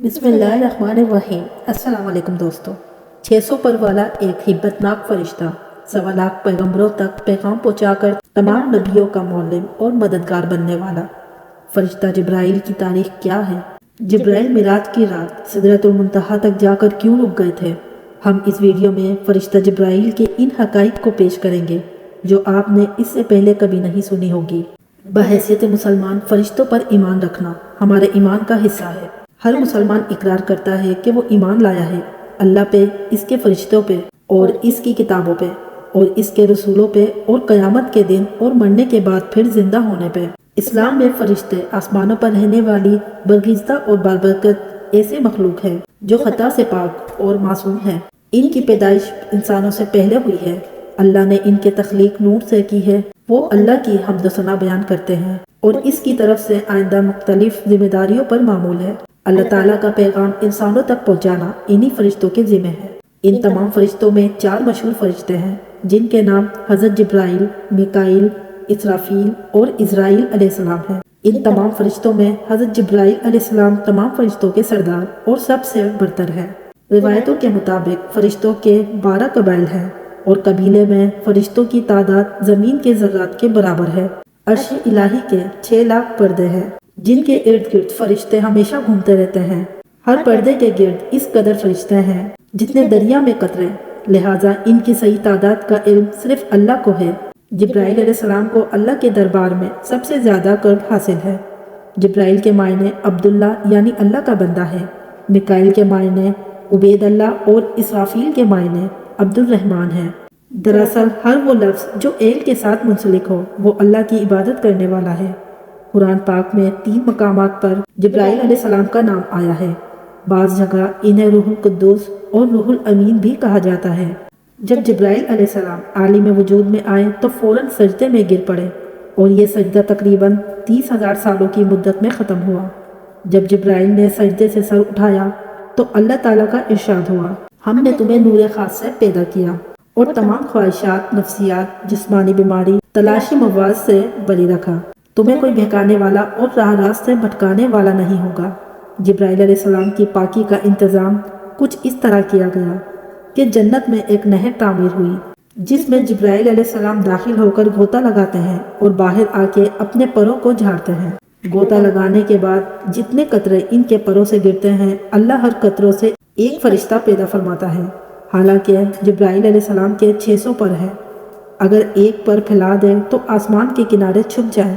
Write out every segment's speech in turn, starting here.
بسم اللہ الرحمن الرحیم۔ السلام علیکم دوستو۔ 600 پر والا ایک ہبت ناک فرشتہ 1.25 لاکھ پیغمبروں تک پیغام پہنچا کر تمام نبیوں کا معلم اور مددگار بننے والا فرشتہ جبرائیل کی تاریخ کیا ہے؟ جبرائیل معراج کی رات سدرۃ المنتہا تک جا کر کیوں رک گئے تھے؟ ہم اس ویڈیو میں فرشتہ جبرائیل کے ان حقائق کو پیش کریں گے جو آپ نے اس سے پہلے کبھی نہیں سنی ہوگی۔ بحیثیت مسلمان فرشتوں پر ایمان رکھنا ہمارے ایمان کا حصہ ہے۔ ہر مسلمان اقرار کرتا ہے کہ وہ ایمان لایا ہے اللہ پہ، اس کے فرشتوں پہ اور اس کی کتابوں پہ اور اس کے رسولوں پہ اور قیامت کے دن اور مرنے کے بعد پھر زندہ ہونے پہ۔ اسلام میں فرشتے آسمانوں پر رہنے والی برگزیدہ اور بابرکت ایسے مخلوق ہیں جو خطا سے پاک اور معصوم ہیں۔ ان کی پیدائش انسانوں سے پہلے ہوئی ہے۔ اللہ نے ان کی تخلیق نور سے کی ہے۔ وہ اللہ کی حمد و ثنا بیان کرتے ہیں اور اس کی طرف سے آئندہ مختلف ذمہ داریوں پر معمول ہے۔ اللہ تعالیٰ کا پیغام انسانوں تک پہنچانا انہی فرشتوں کے ذمہ ہے۔ ان تمام فرشتوں میں 4 مشہور فرشتے ہیں جن کے نام حضرت جبرائیل، میکائیل، اسرافیل اور عزرائیل علیہ السلام ہیں۔ ان تمام فرشتوں میں حضرت جبرائیل علیہ السلام تمام فرشتوں کے سردار اور سب سے برتر ہے۔ روایتوں کے مطابق فرشتوں کے 12 قبائل ہیں اور قبیلے میں فرشتوں کی تعداد زمین کے ذرات کے برابر ہے۔ عرش الہی کے 6 لاکھ پردے ہیں جن کے ارد گرد فرشتے ہمیشہ گھومتے رہتے ہیں۔ ہر پردے کے گرد اس قدر فرشتے ہیں جتنے دریا میں قطرے، لہٰذا ان کی صحیح تعداد کا علم صرف اللہ کو ہے۔ جبرائیل علیہ السلام کو اللہ کے دربار میں سب سے زیادہ قرب حاصل ہے۔ جبرائیل کے معنی عبداللہ یعنی اللہ کا بندہ ہے، میکائیل کے معنی عبید اللہ اور اسرافیل کے معنی عبد الرحمن ہے۔ دراصل ہر وہ لفظ جو ایل کے ساتھ منسلک ہو وہ اللہ کی عبادت کرنے والا ہے۔ قرآن پاک میں 3 مقامات پر جبرائیل علیہ السلام کا نام آیا ہے۔ بعض جگہ انہیں روح القدس اور روح الامین بھی کہا جاتا ہے۔ جب جبرائیل علیہ السلام عالم وجود میں آئے تو فوراً سجدے میں گر پڑے اور یہ سجدہ تقریباً 30,000 سالوں کی مدت میں ختم ہوا۔ جب جبرائیل نے سجدے سے سر اٹھایا تو اللہ تعالیٰ کا ارشاد ہوا، ہم نے تمہیں نور خاص سے پیدا کیا اور تمام خواہشات، نفسیات، جسمانی بیماری، تلاشی مواد سے بری رکھا۔ تمہیں کوئی بہکانے والا اور راہ راست سے بھٹکانے والا نہیں ہوگا۔ جبرائیل علیہ السلام کی پاکی کا انتظام کچھ اس طرح کیا گیا کہ جنت میں ایک نہر تعمیر ہوئی جس میں جبرائیل علیہ السلام داخل ہو کر غوطہ لگاتے ہیں اور باہر آ کے اپنے پروں کو جھاڑتے ہیں۔ غوطہ لگانے کے بعد جتنے قطرے ان کے پروں سے گرتے ہیں اللہ ہر قطروں سے ایک فرشتہ پیدا فرماتا ہے۔ حالانکہ جبرائیل علیہ السلام کے 600 پر ہے، اگر ایک پر پھیلا دے تو آسمان کے کنارے چھپ جائے۔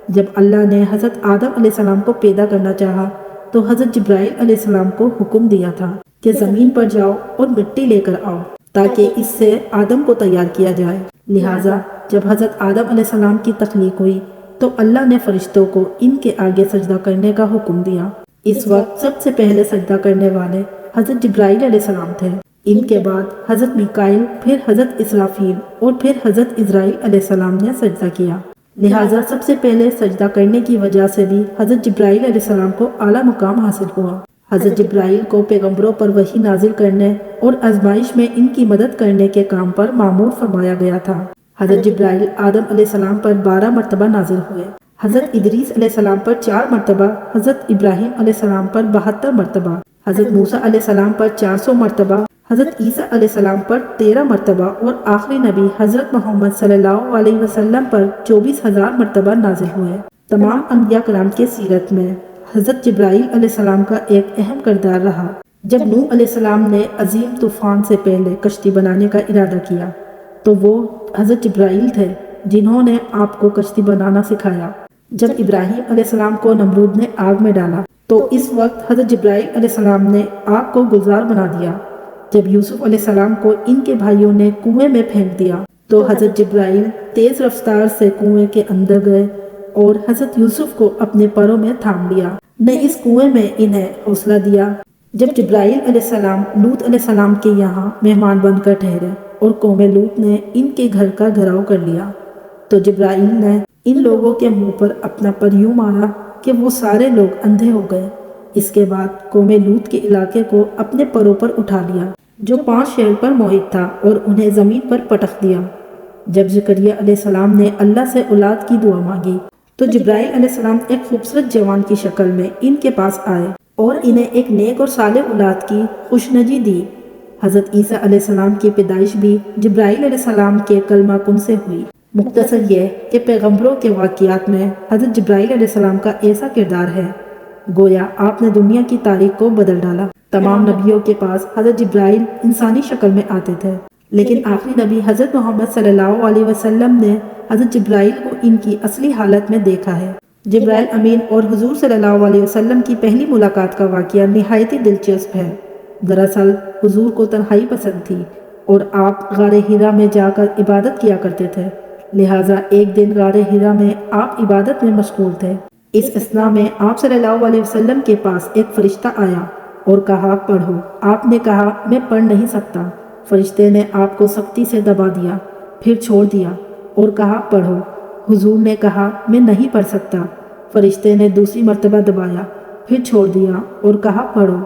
جب اللہ نے حضرت آدم علیہ السلام کو پیدا کرنا چاہا تو حضرت جبرائیل علیہ السلام کو حکم دیا تھا کہ زمین پر جاؤ اور مٹی لے کر آؤ تاکہ اس سے آدم کو تیار کیا جائے۔ لہٰذا جب حضرت آدم علیہ السلام کی تخلیق ہوئی تو اللہ نے فرشتوں کو ان کے آگے سجدہ کرنے کا حکم دیا۔ اس وقت سب سے پہلے سجدہ کرنے والے حضرت جبرائیل علیہ السلام تھے۔ ان کے بعد حضرت میکائیل، پھر حضرت اسرافیل اور پھر حضرت عزرائیل علیہ السلام نے سجدہ کیا۔ لہٰذا سب سے پہلے سجدہ کرنے کی وجہ سے بھی حضرت جبرائیل علیہ السلام کو اعلیٰ مقام حاصل ہوا۔ حضرت جبرائیل کو پیغمبروں پر وحی نازل کرنے اور آزمائش میں ان کی مدد کرنے کے کام پر مامور فرمایا گیا تھا۔ حضرت جبرائیل آدم علیہ السلام پر 12 مرتبہ نازل ہوئے، حضرت ادریس علیہ السلام پر 4 مرتبہ، حضرت ابراہیم علیہ السلام پر 72 مرتبہ، حضرت موسیٰ علیہ السلام پر 400 مرتبہ، حضرت عیسیٰ علیہ السلام پر 13 مرتبہ اور آخری نبی حضرت محمد صلی اللہ علیہ وسلم پر 24,000 مرتبہ نازل ہوئے۔ تمام انبیاء کرام کے سیرت میں حضرت جبرائیل علیہ السلام کا ایک اہم کردار رہا۔ جب نوح علیہ السلام نے عظیم طوفان سے پہلے کشتی بنانے کا ارادہ کیا تو وہ حضرت جبرائیل تھے جنہوں نے آپ کو کشتی بنانا سکھایا۔ جب ابراہیم علیہ السلام کو نمرود نے آگ میں ڈالا تو اس وقت حضرت جبرائیل علیہ السلام نے آگ کو گلزار بنا دیا۔ جب یوسف علیہ السلام کو ان کے بھائیوں نے کنویں میں پھینک دیا تو حضرت جبرائیل تیز رفتار سے کنویں کے اندر گئے اور حضرت یوسف کو اپنے پروں میں تھام لیا، نے اس کنویں میں انہیں حوصلہ دیا۔ جب جبرائیل علیہ السلام لوط علیہ السلام کے یہاں مہمان بن کر ٹھہرے اور قوم لوط نے ان کے گھر کا گھراؤ کر لیا تو جبرائیل نے ان لوگوں کے منہ پر اپنا پر یوں مارا کہ وہ سارے لوگ اندھے ہو گئے۔ اس کے بعد قوم لوط کے علاقے کو اپنے پروں پر اٹھا لیا جو 5 شہر پر محیط تھا اور انہیں زمین پر پٹخ دیا۔ جب زکریا علیہ السلام نے اللہ سے اولاد کی دعا مانگی تو جبرائیل علیہ السلام ایک خوبصورت جوان کی شکل میں ان کے پاس آئے اور انہیں ایک نیک اور صالح اولاد کی خوشنودی دی۔ حضرت عیسیٰ علیہ السلام کی پیدائش بھی جبرائیل علیہ السلام کے کلمہ کن سے ہوئی۔ مختصر یہ کہ پیغمبروں کے واقعات میں حضرت جبرائیل علیہ السلام کا ایسا کردار ہے گویا آپ نے دنیا کی تاریخ کو بدل ڈالا۔ تمام نبیوں کے پاس حضرت جبرائیل انسانی شکل میں آتے تھے، لیکن آخری نبی حضرت محمد صلی اللہ علیہ وسلم نے حضرت جبرائیل کو ان کی اصلی حالت میں دیکھا ہے۔ جبرائیل امین اور حضور صلی اللہ علیہ وسلم کی پہلی ملاقات کا واقعہ نہایت ہی دلچسپ ہے۔ دراصل حضور کو تنہائی پسند تھی اور آپ غار حرا میں جا کر عبادت کیا کرتے تھے، لہٰذا ایک دن غار حرا میں آپ عبادت میں مشغول تھے۔ اس اثناء میں آپ صلی اللہ علیہ وسلم کے پاس ایک فرشتہ آیا اور کہا پڑھو۔ آپ نے کہا میں پڑھ نہیں سکتا۔ فرشتے نے آپ کو سختی سے دبا دیا، پھر چھوڑ دیا اور کہا پڑھو۔ حضور نے کہا میں نہیں پڑھ سکتا۔ فرشتے نے دوسری مرتبہ دبایا، پھر چھوڑ دیا اور کہا پڑھو۔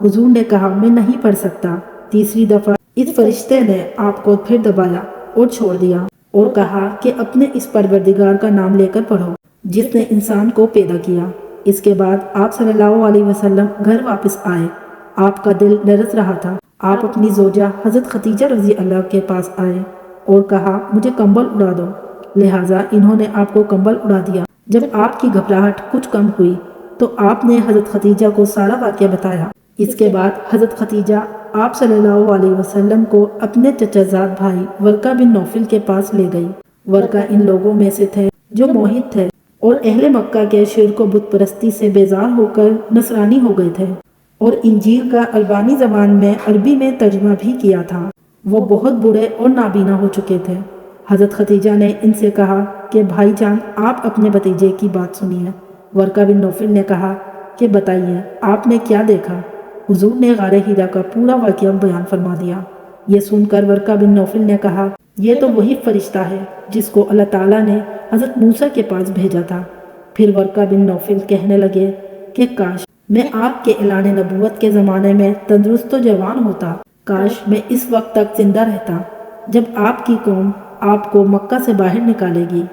حضور نے کہا میں نہیں پڑھ سکتا۔ تیسری دفعہ اس فرشتے نے آپ کو پھر دبایا اور چھوڑ دیا اور کہا کہ اپنے اس پروردگار کا نام لے کر پڑھو جس نے انسان کو پیدا کیا۔ اس کے بعد آپ صلی اللہ علیہ وسلم گھر واپس آئے۔ آپ کا دل لرز رہا تھا۔ آپ اپنی زوجہ حضرت خدیجہ رضی اللہ کے پاس آئے اور کہا مجھے کمبل اڑا دو، لہٰذا انہوں نے آپ کو کمبل اڑا دیا۔ جب آپ کی گھبراہٹ کچھ کم ہوئی تو آپ نے حضرت خدیجہ کو سارا واقعہ بتایا۔ اس کے بعد حضرت خدیجہ آپ صلی اللہ علیہ وسلم کو اپنے چچا زاد بھائی ورقہ بن نوفل کے پاس لے گئی۔ ورقہ ان لوگوں میں سے تھے جو موحد تھے اور اہل مکہ کے شرک و بت پرستی سے بیزار ہو کر نصرانی ہو گئے تھے، اور انجیل کا البانی زبان میں عربی میں ترجمہ بھی کیا تھا۔ وہ بہت بوڑھے اور نابینا ہو چکے تھے۔ حضرت خدیجہ نے ان سے کہا کہ بھائی جان آپ اپنے بھتیجے کی بات سنیے۔ ورقہ بن نوفل نے کہا کہ بتائیے آپ نے کیا دیکھا؟ حضور نے غار حرا کا پورا واقعہ بیان فرما دیا۔ یہ سن کر ورقہ بن نوفل نے کہا یہ تو وہی فرشتہ ہے جس کو اللہ تعالیٰ نے حضرت موسیٰ کے پاس بھیجا تھا۔ پھر ورقہ بن نوفل کہنے لگے کہ کاش میں آپ کے اعلان نبوت کے زمانے میں تندرست و جوان ہوتا، کاش میں اس وقت تک زندہ رہتا جب آپ کی قوم آپ کو مکہ سے باہر نکالے گی۔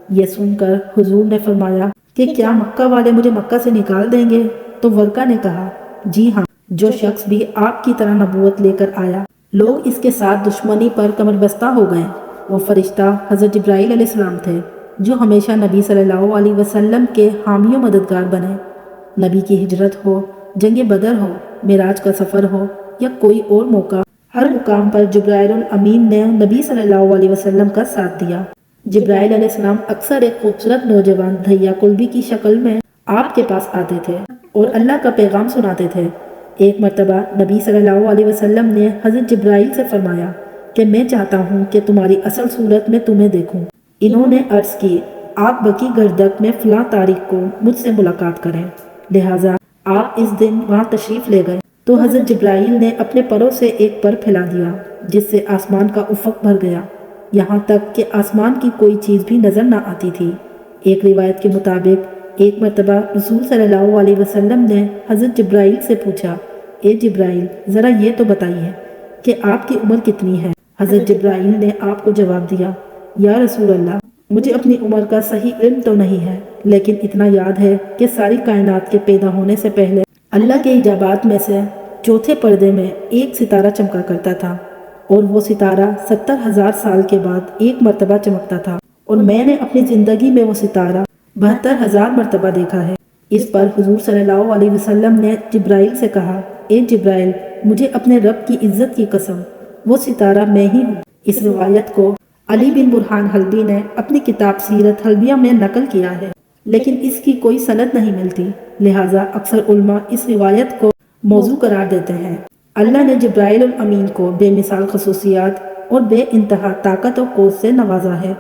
یہ سن کر حضور نے فرمایا کہ کیا مکہ والے مجھے مکہ سے نکال دیں گے؟ تو ورقہ نے کہا جی ہاں، جو شخص بھی آپ کی طرح نبوت لے کر آیا لوگ اس کے ساتھ دشمنی پر کمر بستہ ہو گئے۔ وہ فرشتہ حضرت جبرائیل علیہ السلام تھے جو ہمیشہ نبی صلی اللہ علیہ وسلم کے حامی و مددگار بنے۔ نبی کی ہجرت ہو، جنگ بدر ہو، معراج کا سفر ہو یا کوئی اور موقع، ہر مقام پر جبرائیل الامین نے نبی صلی اللہ علیہ وسلم کا ساتھ دیا۔ جبرائیل علیہ السلام اکثر ایک خوبصورت نوجوان دھیا کلبی کی شکل میں آپ کے پاس آتے تھے اور اللہ کا پیغام سناتے تھے۔ ایک مرتبہ نبی صلی اللہ علیہ وسلم نے حضرت جبرائیل سے فرمایا کہ میں چاہتا ہوں کہ تمہاری اصل صورت میں تمہیں دیکھوں۔ انہوں نے عرض کی آپ بقی گردک میں فلاں تاریخ کو مجھ سے ملاقات کریں، لہٰذا آپ اس دن وہاں تشریف لے گئے تو حضرت جبرائیل نے اپنے پروں سے ایک پر پھیلا دیا جس سے آسمان کا افق بھر گیا، یہاں تک کہ آسمان کی کوئی چیز بھی نظر نہ آتی تھی۔ ایک روایت کے مطابق ایک مرتبہ رسول صلی اللہ علیہ وسلم نے حضرت جبرائیل سے پوچھا اے جبرائیل ذرا یہ تو بتائیے کہ آپ کی عمر کتنی ہے؟ حضرت جبرائیل نے آپ کو جواب دیا یا رسول اللہ مجھے اپنی عمر کا صحیح علم تو نہیں ہے، لیکن اتنا یاد ہے کہ ساری کائنات کے پیدا ہونے سے پہلے اللہ کے ایجابات میں سے چوتھے پردے میں ایک ستارہ چمکا کرتا تھا، اور وہ ستارہ 70,000 سال کے بعد ایک مرتبہ چمکتا تھا، اور میں نے اپنی زندگی میں وہ ستارہ 72,000 مرتبہ دیکھا ہے۔ اس پر حضور صلی اللہ علیہ وسلم نے جبرائیل سے کہا اے جبرائیل مجھے اپنے رب کی عزت کی قسم وہ ستارہ میں ہی ہوں۔ اس روایت کو علی بن برہان حلبی نے اپنی کتاب سیرت حلبیہ میں نقل کیا ہے، لیکن اس کی کوئی سند نہیں ملتی، لہٰذا اکثر علماء اس روایت کو موضوع قرار دیتے ہیں۔ اللہ نے جبرائیل الامین کو بے مثال خصوصیات اور بے انتہا طاقت و قوت سے نوازا ہے،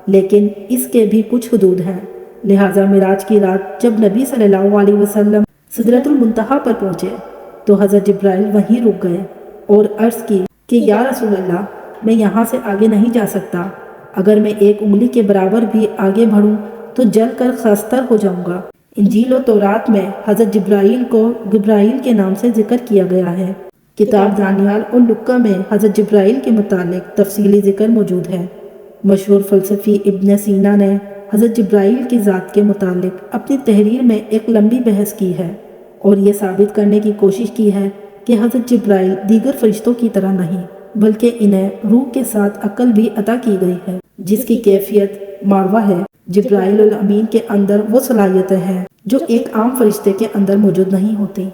لیکن اس کے بھی کچھ حدود ہیں، لہٰذا معراج کی رات جب نبی صلی اللہ علیہ وسلم سدرۃ المنتہا پر پہنچے تو حضرت جبرائیل وہیں رک گئے اور عرض کی کہ یا رسول اللہ میں یہاں سے آگے نہیں جا سکتا، اگر میں ایک انگلی کے برابر بھی آگے بڑھوں تو جل کر خستر ہو جاؤں گا۔ انجیل و تورات میں حضرت جبرائیل کو گبرائیل کے نام سے ذکر کیا گیا ہے۔ کتاب دانیال اور لکہ میں حضرت جبرائیل کے متعلق تفصیلی ذکر موجود ہے۔ مشہور فلسفی ابن سینا نے حضرت جبرائیل کی ذات کے متعلق اپنی تحریر میں ایک لمبی بحث کی ہے اور یہ ثابت کرنے کی کوشش کی ہے کہ حضرت جبرائیل دیگر فرشتوں کی طرح نہیں بلکہ انہیں روح کے ساتھ عقل بھی عطا کی گئی ہے جس کی کیفیت ماروہ ہے۔ جبرائیل الامین کے اندر وہ صلاحیتیں ہیں جو ایک عام فرشتے کے اندر موجود نہیں ہوتی۔